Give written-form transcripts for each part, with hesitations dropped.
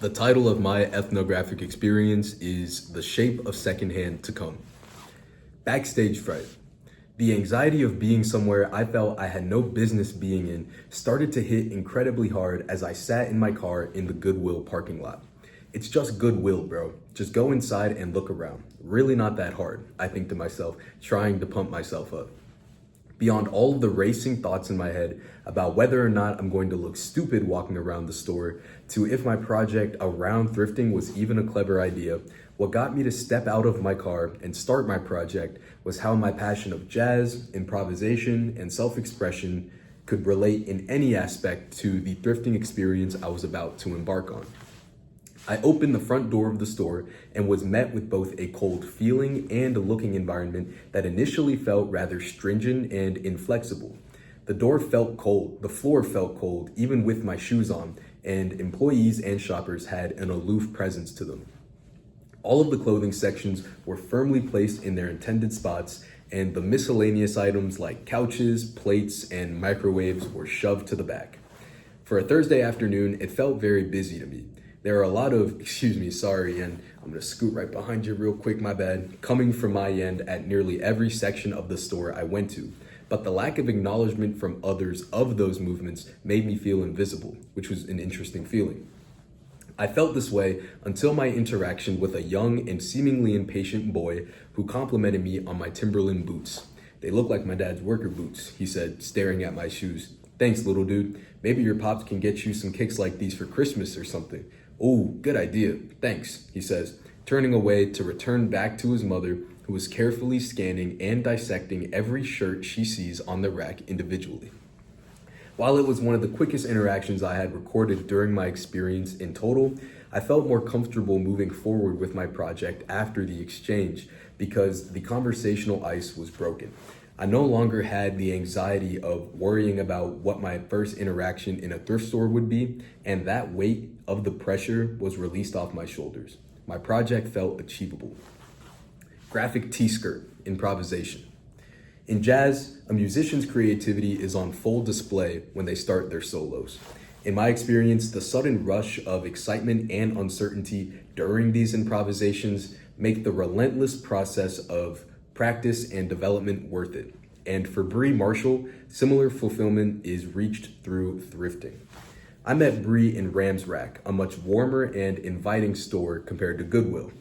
The title of my ethnographic experience is The Shape of Secondhand to Come. Backstage fright. The anxiety of being somewhere I felt I had no business being in started to hit incredibly hard as I sat in my car in the Goodwill parking lot. It's just Goodwill, bro. Just go inside and look around. Really not that hard, I think to myself, trying to pump myself up. Beyond all of the racing thoughts in my head about whether or not I'm going to look stupid walking around the store, to if my project around thrifting was even a clever idea, what got me to step out of my car and start my project was how my passion of jazz, improvisation, and self-expression could relate in any aspect to the thrifting experience I was about to embark on. I opened the front door of the store and was met with both a cold feeling and a looking environment that initially felt rather stringent and inflexible. The door felt cold, the floor felt cold, even with my shoes on, and employees and shoppers had an aloof presence to them. All of the clothing sections were firmly placed in their intended spots, and the miscellaneous items like couches, plates, and microwaves were shoved to the back. For a Thursday afternoon, it felt very busy to me. There are a lot of, and I'm gonna scoot right behind you real quick, my bad, coming from my end at nearly every section of the store I went to. But the lack of acknowledgement from others of those movements made me feel invisible, which was an interesting feeling. I felt this way until my interaction with a young and seemingly impatient boy who complimented me on my Timberland boots. "They look like my dad's worker boots," he said, staring at my shoes. "Thanks, little dude. Maybe your pops can get you some kicks like these for Christmas or something." "Oh, good idea. Thanks," he says, turning away to return back to his mother, who was carefully scanning and dissecting every shirt she sees on the rack individually. While it was one of the quickest interactions I had recorded during my experience in total, I felt more comfortable moving forward with my project after the exchange because the conversational ice was broken. I no longer had the anxiety of worrying about what my first interaction in a thrift store would be, and that weight of the pressure was released off my shoulders. My project felt achievable. Graphic T-skirt, improvisation. In jazz, a musician's creativity is on full display when they start their solos. In my experience, the sudden rush of excitement and uncertainty during these improvisations make the relentless process of practice and development worth it. And for Bree Marshall, similar fulfillment is reached through thrifting. I met Bree in Rams Rack, a much warmer and inviting store compared to Goodwill,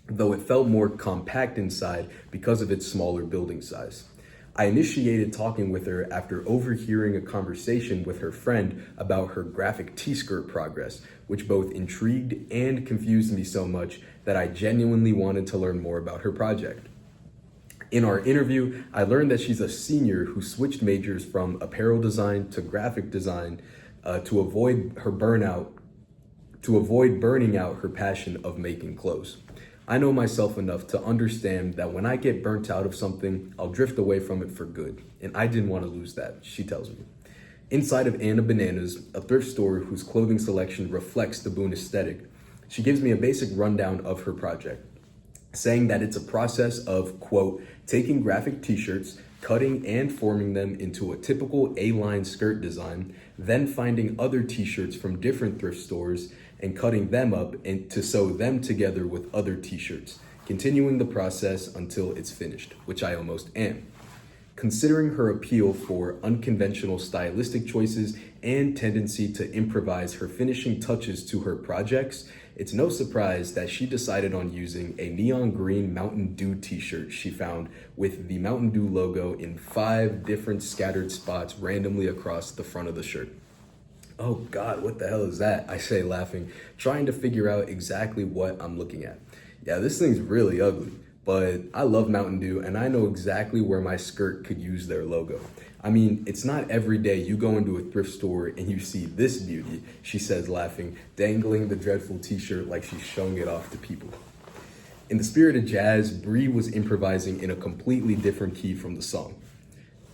though it felt more compact inside because of its smaller building size. I initiated talking with her after overhearing a conversation with her friend about her graphic T-skirt progress, which both intrigued and confused me so much that I genuinely wanted to learn more about her project. In our interview, I learned that she's a senior who switched majors from apparel design to graphic design to avoid burning out her passion of making clothes. I know myself enough to understand that when I get burnt out of something, I'll drift away from it for good, and I didn't want to lose that, she tells me. Inside of Anna Bananas, a thrift store whose clothing selection reflects the Boone aesthetic, she gives me a basic rundown of her project, saying that it's a process of, quote, taking graphic t-shirts, cutting and forming them into a typical A-line skirt design, then finding other t-shirts from different thrift stores and cutting them up and to sew them together with other t-shirts, continuing the process until it's finished, which I almost am. Considering her appeal for unconventional stylistic choices and tendency to improvise her finishing touches to her projects, it's no surprise that she decided on using a neon green Mountain Dew t-shirt she found with the Mountain Dew logo in 5 different scattered spots randomly across the front of the shirt. "Oh God, what the hell is that?" I say, laughing, trying to figure out exactly what I'm looking at. "Yeah, this thing's really ugly, but I love Mountain Dew and I know exactly where my skirt could use their logo. I mean, it's not every day you go into a thrift store and you see this beauty," she says, laughing, dangling the dreadful t-shirt like she's showing it off to people. In the spirit of jazz, Bree was improvising in a completely different key from the song.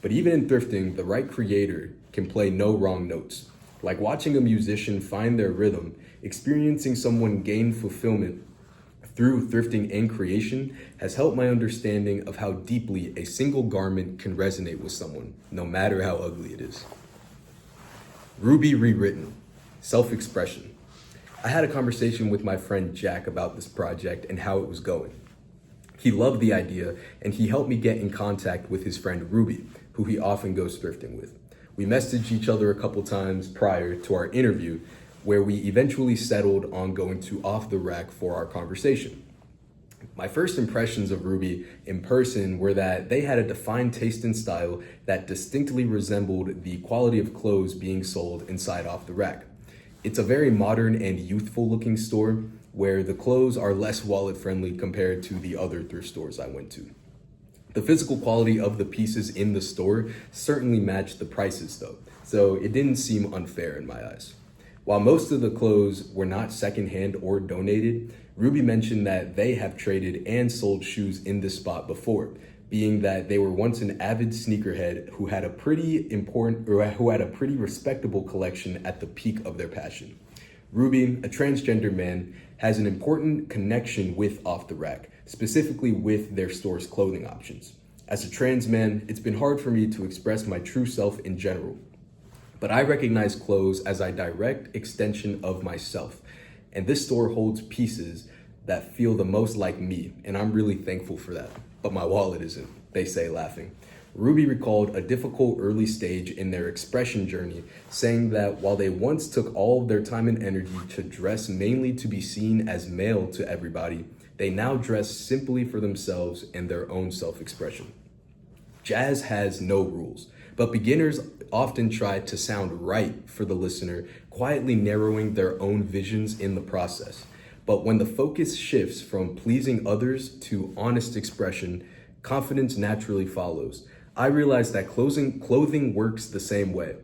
But even in thrifting, the right creator can play no wrong notes. Like watching a musician find their rhythm, experiencing someone gain fulfillment through thrifting and creation has helped my understanding of how deeply a single garment can resonate with someone, no matter how ugly it is. Ruby Rewritten, self-expression. I had a conversation with my friend Jack about this project and how it was going. He loved the idea, and he helped me get in contact with his friend Ruby, who he often goes thrifting with. We messaged each other a couple times prior to our interview, where we eventually settled on going to Off the Rack for our conversation. My first impressions of Ruby in person were that they had a defined taste and style that distinctly resembled the quality of clothes being sold inside Off the Rack. It's a very modern and youthful looking store where the clothes are less wallet friendly compared to the other thrift stores I went to. The physical quality of the pieces in the store certainly matched the prices though, so it didn't seem unfair in my eyes. While most of the clothes were not secondhand or donated, Ruby mentioned that they have traded and sold shoes in this spot before, being that they were once an avid sneakerhead who had a pretty respectable collection at the peak of their passion. Ruby, a transgender man, has an important connection with Off the Rack, specifically with their store's clothing options. As a trans man, it's been hard for me to express my true self in general, but I recognize clothes as a direct extension of myself, and this store holds pieces that feel the most like me, and I'm really thankful for that. But my wallet isn't, they say, laughing. Ruby recalled a difficult early stage in their expression journey, saying that while they once took all of their time and energy to dress mainly to be seen as male to everybody, they now dress simply for themselves and their own self-expression. Jazz has no rules, but beginners often try to sound right for the listener, quietly narrowing their own visions in the process. But when the focus shifts from pleasing others to honest expression, confidence naturally follows. I realized that clothing works the same way.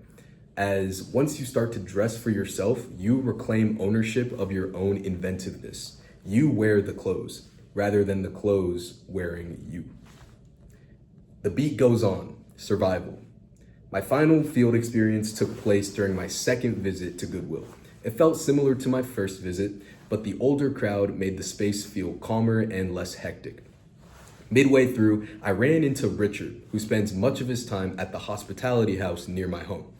As once you start to dress for yourself, you reclaim ownership of your own inventiveness. You wear the clothes, rather than the clothes wearing you. The beat goes on, survival. My final field experience took place during my second visit to Goodwill. It felt similar to my first visit, but the older crowd made the space feel calmer and less hectic. Midway through, I ran into Richard, who spends much of his time at the hospitality house near my home.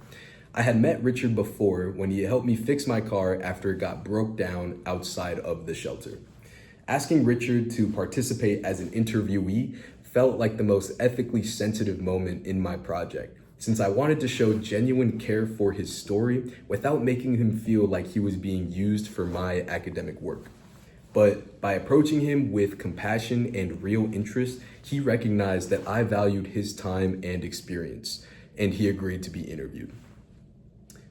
I had met Richard before when he helped me fix my car after it got broke down outside of the shelter. Asking Richard to participate as an interviewee felt like the most ethically sensitive moment in my project, since I wanted to show genuine care for his story without making him feel like he was being used for my academic work. But by approaching him with compassion and real interest, he recognized that I valued his time and experience, and he agreed to be interviewed.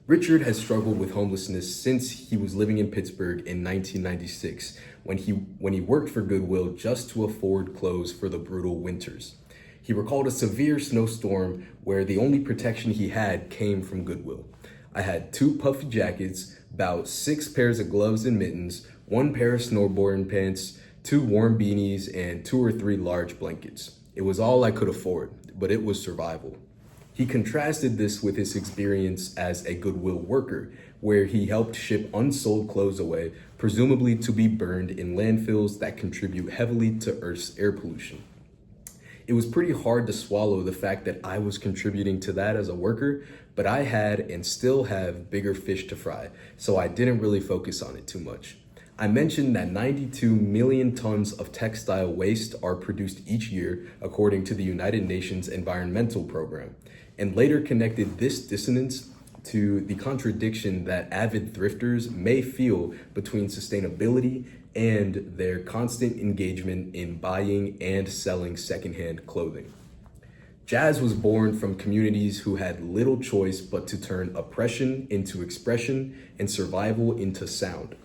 Richard has struggled with homelessness since he was living in Pittsburgh in 1996, when he worked for Goodwill just to afford clothes for the brutal winters. He recalled a severe snowstorm where the only protection he had came from Goodwill. I had 2 puffy jackets, about 6 pairs of gloves and mittens, 1 pair of snowboarding pants, 2 warm beanies, and 2 or 3 large blankets. It was all I could afford, but it was survival. He contrasted this with his experience as a Goodwill worker, where he helped ship unsold clothes away, presumably to be burned in landfills that contribute heavily to Earth's air pollution. It was pretty hard to swallow the fact that I was contributing to that as a worker, but I had and still have bigger fish to fry, so I didn't really focus on it too much. I mentioned that 92 million tons of textile waste are produced each year, according to the United Nations Environmental Program, and later connected this dissonance to the contradiction that avid thrifters may feel between sustainability and their constant engagement in buying and selling secondhand clothing. Jazz was born from communities who had little choice but to turn oppression into expression and survival into sound.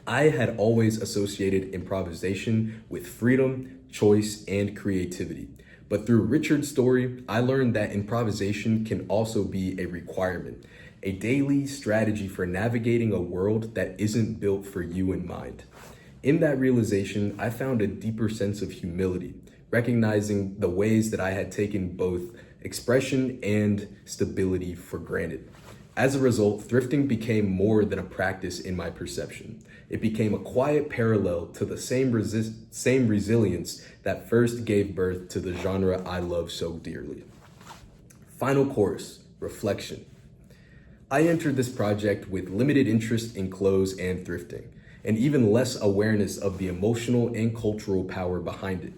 I had always associated improvisation with freedom, choice, and creativity. But through Richard's story, I learned that improvisation can also be a requirement, a daily strategy for navigating a world that isn't built for you in mind. In that realization, I found a deeper sense of humility, recognizing the ways that I had taken both expression and stability for granted. As a result, thrifting became more than a practice in my perception. It became a quiet parallel to the same resilience that first gave birth to the genre I love so dearly. Final course, reflection. I entered this project with limited interest in clothes and thrifting, and even less awareness of the emotional and cultural power behind it.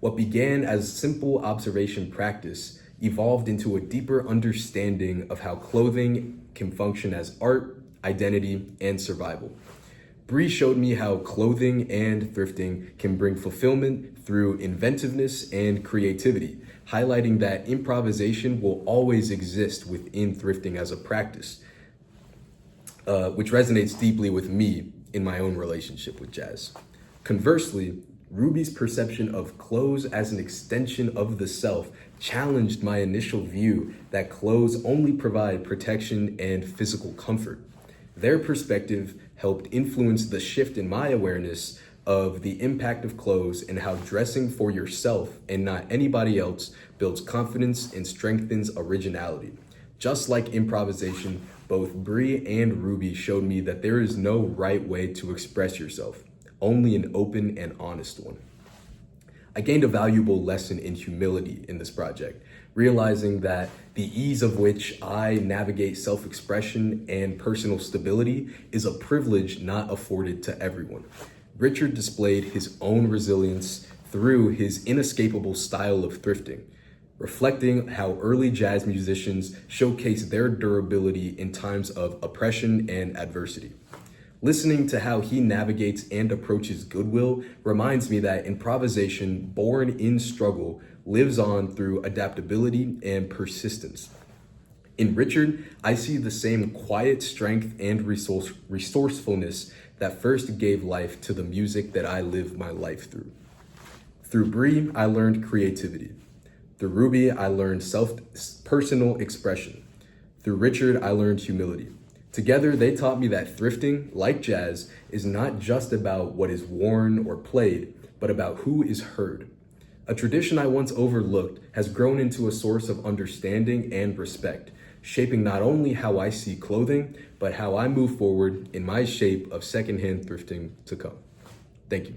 What began as simple observation practice evolved into a deeper understanding of how clothing can function as art, identity, and survival. Bree showed me how clothing and thrifting can bring fulfillment through inventiveness and creativity, highlighting that improvisation will always exist within thrifting as a practice, which resonates deeply with me in my own relationship with jazz. Conversely, Ruby's perception of clothes as an extension of the self challenged my initial view that clothes only provide protection and physical comfort. Their perspective helped influence the shift in my awareness of the impact of clothes and how dressing for yourself and not anybody else builds confidence and strengthens originality. Just like improvisation, both Bree and Ruby showed me that there is no right way to express yourself, only an open and honest one. I gained a valuable lesson in humility in this project, realizing that the ease of which I navigate self-expression and personal stability is a privilege not afforded to everyone. Richard displayed his own resilience through his inescapable style of thrifting, reflecting how early jazz musicians showcase their durability in times of oppression and adversity. Listening to how he navigates and approaches goodwill reminds me that improvisation, born in struggle, lives on through adaptability and persistence. In Richard, I see the same quiet strength and resourcefulness that first gave life to the music that I live my life through. Through Bree, I learned creativity. Through Ruby, I learned personal expression. Through Richard, I learned humility. Together, they taught me that thrifting, like jazz, is not just about what is worn or played, but about who is heard. A tradition I once overlooked has grown into a source of understanding and respect, shaping not only how I see clothing, but how I move forward in my shape of secondhand thrifting to come. Thank you.